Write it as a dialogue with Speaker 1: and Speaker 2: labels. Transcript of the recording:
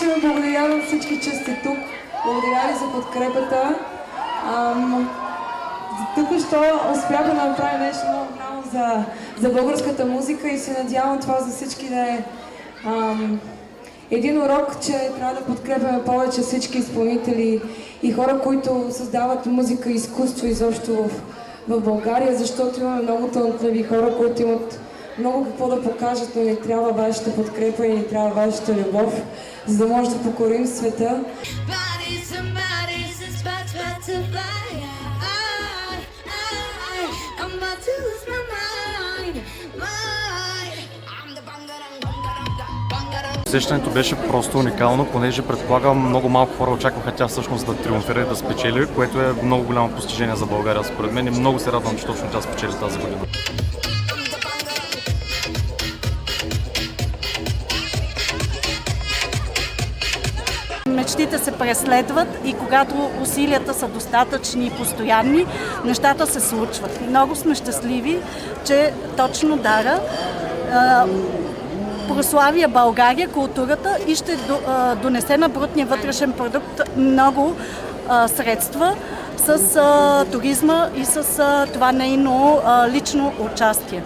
Speaker 1: приключим. Благодаря на всички, че сте тук. Благодаря ви за подкрепата. Току-що успяхме да направим нещо много голямо за българската музика и се надявам това за всички да е един урок, че трябва да подкрепяме повече всички изпълнители и хора, които създават музика и изкуство изобщо в България, защото имаме много талантливи хора, които имат много какво да покажат, но ни трябва вашата подкрепа и ни трябва вашата любов, за да може да покорим света.
Speaker 2: Усещането беше просто уникално, понеже предполагам много малко хора очакваха тя всъщност да триумфира и да спечели, което е много голямо постижение за България според мен и много се радвам, че точно тя спечели тази година.
Speaker 3: Мечтите се преследват и когато усилията са достатъчни и постоянни, нещата се случват. Много сме щастливи, че точно Дара прославя България, културата и ще донесе на брутния вътрешен продукт много средства с туризма и с това нейно лично участие.